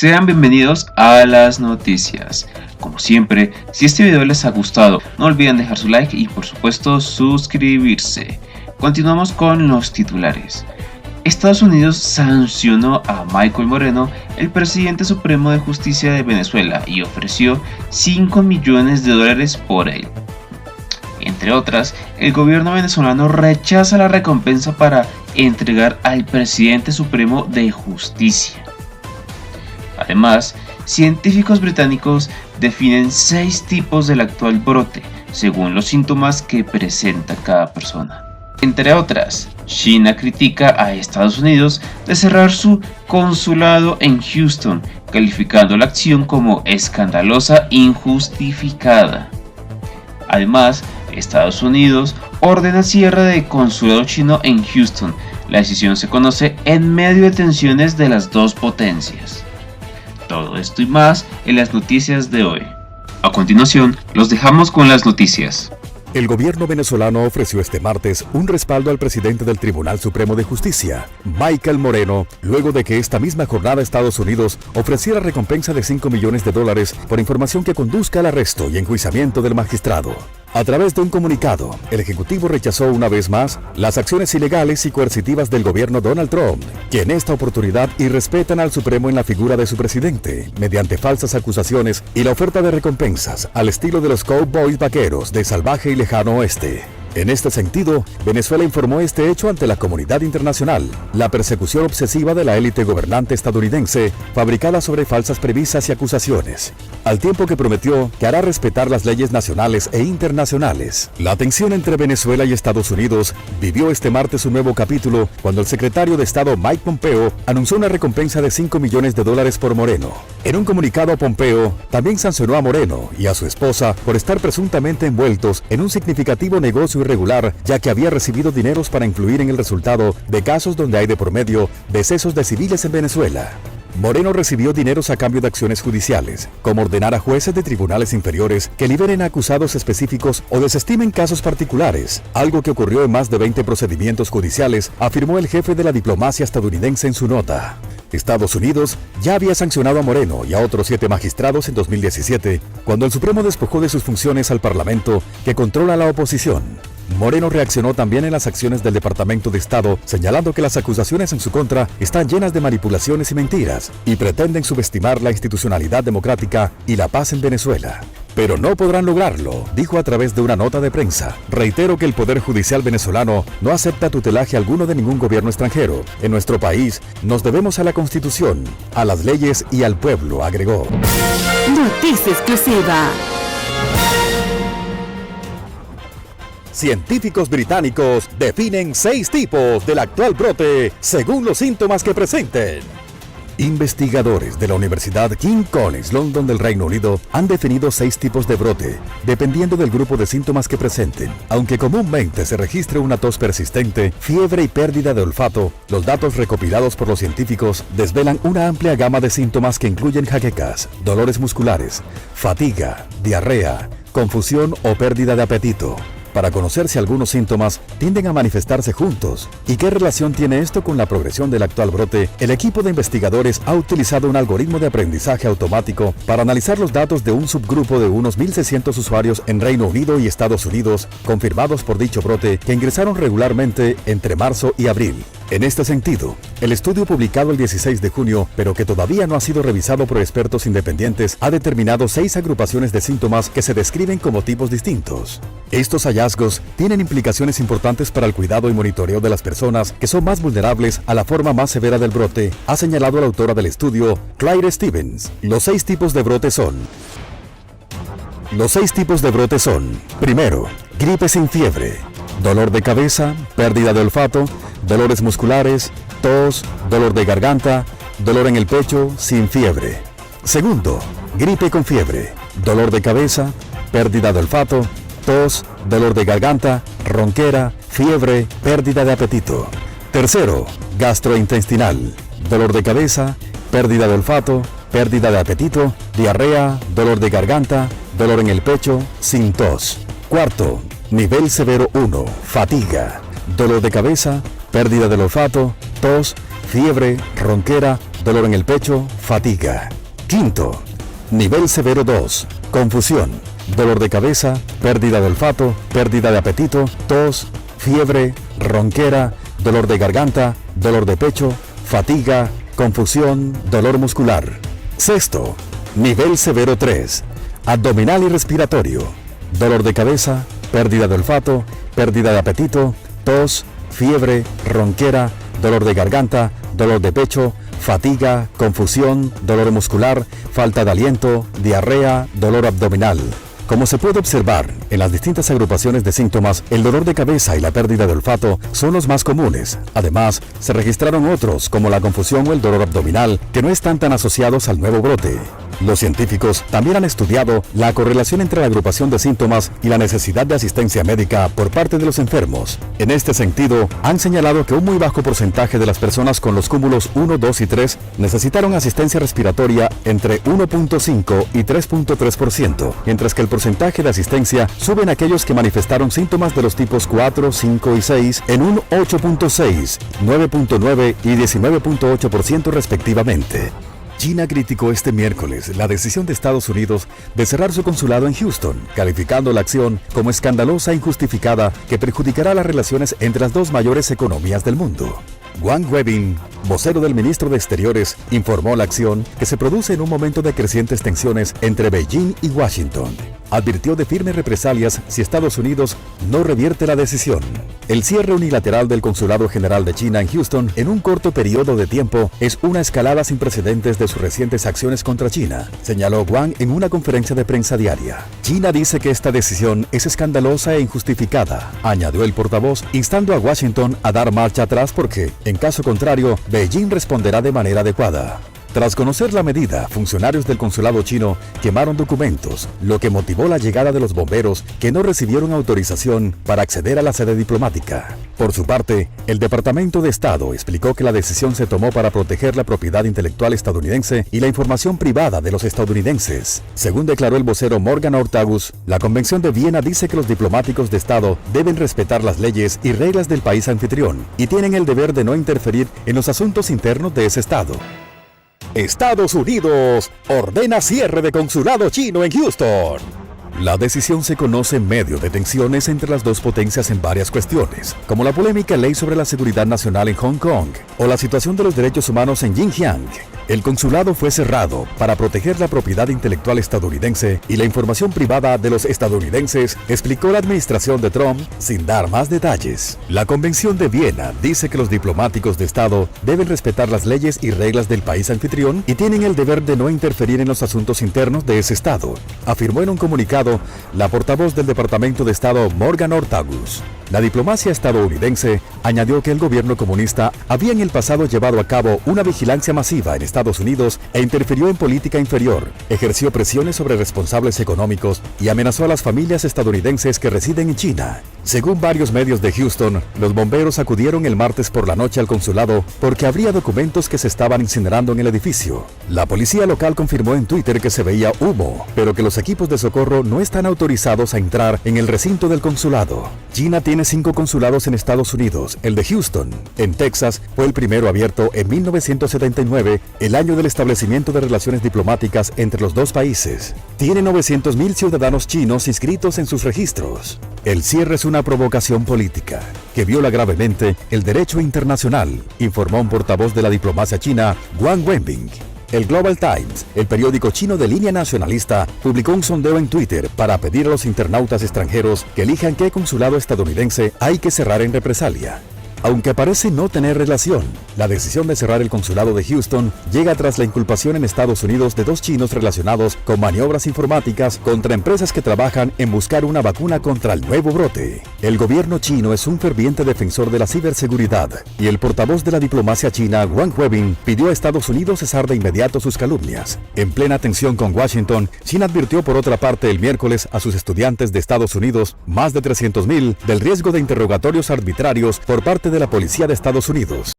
Sean bienvenidos a las noticias. Como siempre, si este video les ha gustado, no olviden dejar su like y por supuesto suscribirse. Continuamos con los titulares. Estados Unidos sancionó a Michael Moreno, el presidente supremo de justicia de Venezuela, y ofreció $5 millones por él. Entre otras, el gobierno venezolano rechaza la recompensa para entregar al presidente supremo de justicia. Además, científicos británicos definen 6 tipos del actual brote, según los síntomas que presenta cada persona. Entre otras, China critica a Estados Unidos de cerrar su consulado en Houston, calificando la acción como escandalosa e injustificada. Además, Estados Unidos ordena cierre de consulado chino en Houston. La decisión se conoce en medio de tensiones de las dos potencias. Todo esto y más en las noticias de hoy. A continuación, los dejamos con las noticias. El gobierno venezolano ofreció este martes un respaldo al presidente del Tribunal Supremo de Justicia, Michael Moreno, luego de que esta misma jornada Estados Unidos ofreciera recompensa de $5 millones por información que conduzca al arresto y enjuiciamiento del magistrado. A través de un comunicado, el Ejecutivo rechazó una vez más las acciones ilegales y coercitivas del gobierno Donald Trump, que en esta oportunidad irrespetan al Supremo en la figura de su presidente, mediante falsas acusaciones y la oferta de recompensas al estilo de los cowboys vaqueros de salvaje y lejano oeste. En este sentido, Venezuela informó este hecho ante la comunidad internacional, la persecución obsesiva de la élite gobernante estadounidense, fabricada sobre falsas premisas y acusaciones, al tiempo que prometió que hará respetar las leyes nacionales e internacionales. La tensión entre Venezuela y Estados Unidos vivió este martes un nuevo capítulo cuando el secretario de Estado Mike Pompeo anunció una recompensa de $5 millones por Moreno. En un comunicado, Pompeo también sancionó a Moreno y a su esposa por estar presuntamente envueltos en un significativo negocio irregular, ya que había recibido dineros para influir en el resultado de casos donde hay de por medio decesos de civiles en Venezuela. Moreno recibió dineros a cambio de acciones judiciales, como ordenar a jueces de tribunales inferiores que liberen a acusados específicos o desestimen casos particulares, algo que ocurrió en más de 20 procedimientos judiciales, afirmó el jefe de la diplomacia estadounidense en su nota. Estados Unidos ya había sancionado a Moreno y a otros 7 magistrados en 2017, cuando el Supremo despojó de sus funciones al Parlamento, que controla la oposición. Moreno reaccionó también en las acciones del Departamento de Estado, señalando que las acusaciones en su contra están llenas de manipulaciones y mentiras, y pretenden subestimar la institucionalidad democrática y la paz en Venezuela. Pero no podrán lograrlo, dijo a través de una nota de prensa. Reitero que el Poder Judicial venezolano no acepta tutelaje alguno de ningún gobierno extranjero. En nuestro país nos debemos a la Constitución, a las leyes y al pueblo, agregó. Noticia exclusiva. Científicos británicos definen 6 tipos del actual brote según los síntomas que presenten. Investigadores de la Universidad King College London del Reino Unido han definido 6 tipos de brote, dependiendo del grupo de síntomas que presenten. Aunque comúnmente se registre una tos persistente, fiebre y pérdida de olfato, los datos recopilados por los científicos desvelan una amplia gama de síntomas que incluyen jaquecas, dolores musculares, fatiga, diarrea, confusión o pérdida de apetito. Para conocer si algunos síntomas tienden a manifestarse juntos y qué relación tiene esto con la progresión del actual brote, el equipo de investigadores ha utilizado un algoritmo de aprendizaje automático para analizar los datos de un subgrupo de unos 1.600 usuarios en Reino Unido y Estados Unidos confirmados por dicho brote que ingresaron regularmente entre marzo y abril. En este sentido, el estudio publicado el 16 de junio, pero que todavía no ha sido revisado por expertos independientes, ha determinado 6 agrupaciones de síntomas que se describen como tipos distintos. Estos hallazgos tienen implicaciones importantes para el cuidado y monitoreo de las personas que son más vulnerables a la forma más severa del brote, ha señalado la autora del estudio, Claire Stevens. Los 6 tipos de brote son: primero, gripe sin fiebre, dolor de cabeza, pérdida de olfato, dolores musculares, tos, dolor de garganta, dolor en el pecho, sin fiebre. Segundo, gripe con fiebre, dolor de cabeza, pérdida de olfato, tos, dolor de garganta, ronquera, fiebre, pérdida de apetito. Tercero, gastrointestinal, dolor de cabeza, pérdida de olfato, pérdida de apetito, diarrea, dolor de garganta, dolor en el pecho, sin tos. Cuarto, nivel severo 1, fatiga, dolor de cabeza, pérdida del olfato, tos, fiebre, ronquera, dolor en el pecho, fatiga. Quinto, nivel severo 2, confusión, dolor de cabeza, pérdida de olfato, pérdida de apetito, tos, fiebre, ronquera, dolor de garganta, dolor de pecho, fatiga, confusión, dolor muscular. Sexto, nivel severo 3, abdominal y respiratorio, dolor de cabeza, pérdida de olfato, pérdida de apetito, tos, fiebre, ronquera, dolor de garganta, dolor de pecho, fatiga, confusión, dolor muscular, falta de aliento, diarrea, dolor abdominal. Como se puede observar, en las distintas agrupaciones de síntomas, el dolor de cabeza y la pérdida de olfato son los más comunes. Además, se registraron otros, como la confusión o el dolor abdominal, que no están tan asociados al nuevo brote. Los científicos también han estudiado la correlación entre la agrupación de síntomas y la necesidad de asistencia médica por parte de los enfermos. En este sentido, han señalado que un muy bajo porcentaje de las personas con los cúmulos 1, 2 y 3 necesitaron asistencia respiratoria entre 1.5 y 3.3%, mientras que el porcentaje de asistencia sube en aquellos que manifestaron síntomas de los tipos 4, 5 y 6 en un 8.6, 9.9 y 19.8% respectivamente. China criticó este miércoles la decisión de Estados Unidos de cerrar su consulado en Houston, calificando la acción como escandalosa e injustificada que perjudicará las relaciones entre las dos mayores economías del mundo. Wang Wenbin, vocero del ministro de Exteriores, informó la acción que se produce en un momento de crecientes tensiones entre Beijing y Washington. Advirtió de firmes represalias si Estados Unidos no revierte la decisión. El cierre unilateral del Consulado General de China en Houston en un corto periodo de tiempo es una escalada sin precedentes de sus recientes acciones contra China, señaló Wang en una conferencia de prensa diaria. China dice que esta decisión es escandalosa e injustificada, añadió el portavoz, instando a Washington a dar marcha atrás porque, en caso contrario, Beijing responderá de manera adecuada. Tras conocer la medida, funcionarios del consulado chino quemaron documentos, lo que motivó la llegada de los bomberos que no recibieron autorización para acceder a la sede diplomática. Por su parte, el Departamento de Estado explicó que la decisión se tomó para proteger la propiedad intelectual estadounidense y la información privada de los estadounidenses. Según declaró el vocero Morgan Ortagus, la Convención de Viena dice que los diplomáticos de Estado deben respetar las leyes y reglas del país anfitrión y tienen el deber de no interferir en los asuntos internos de ese Estado. Estados Unidos ordena cierre de consulado chino en Houston. La decisión se conoce en medio de tensiones entre las dos potencias en varias cuestiones, como la polémica ley sobre la seguridad nacional en Hong Kong o la situación de los derechos humanos en Xinjiang. El consulado fue cerrado para proteger la propiedad intelectual estadounidense y la información privada de los estadounidenses, explicó la administración de Trump sin dar más detalles. La Convención de Viena dice que los diplomáticos de Estado deben respetar las leyes y reglas del país anfitrión y tienen el deber de no interferir en los asuntos internos de ese Estado, afirmó en un comunicado la portavoz del Departamento de Estado Morgan Ortagus. La diplomacia estadounidense añadió que el gobierno comunista había en el pasado llevado a cabo una vigilancia masiva en Estados Unidos e interfirió en política inferior, ejerció presiones sobre responsables económicos y amenazó a las familias estadounidenses que residen en China. Según varios medios de Houston, los bomberos acudieron el martes por la noche al consulado porque habría documentos que se estaban incinerando en el edificio. La policía local confirmó en Twitter que se veía humo, pero que los equipos de socorro no están autorizados a entrar en el recinto del consulado. China tiene 5 consulados en Estados Unidos. El de Houston, en Texas, fue el primero abierto en 1979, el año del establecimiento de relaciones diplomáticas entre los dos países. Tiene 900,000 ciudadanos chinos inscritos en sus registros. El cierre es una provocación política que viola gravemente el derecho internacional, informó un portavoz de la diplomacia china, Wang Wenbin. El Global Times, el periódico chino de línea nacionalista, publicó un sondeo en Twitter para pedir a los internautas extranjeros que elijan qué consulado estadounidense hay que cerrar en represalia. Aunque parece no tener relación, la decisión de cerrar el consulado de Houston llega tras la inculpación en Estados Unidos de 2 chinos relacionados con maniobras informáticas contra empresas que trabajan en buscar una vacuna contra el nuevo brote. El gobierno chino es un ferviente defensor de la ciberseguridad y el portavoz de la diplomacia china, Wang Wenbin, pidió a Estados Unidos cesar de inmediato sus calumnias. En plena tensión con Washington, China advirtió por otra parte el miércoles a sus estudiantes de Estados Unidos, más de 300,000, del riesgo de interrogatorios arbitrarios por parte de la policía de Estados Unidos.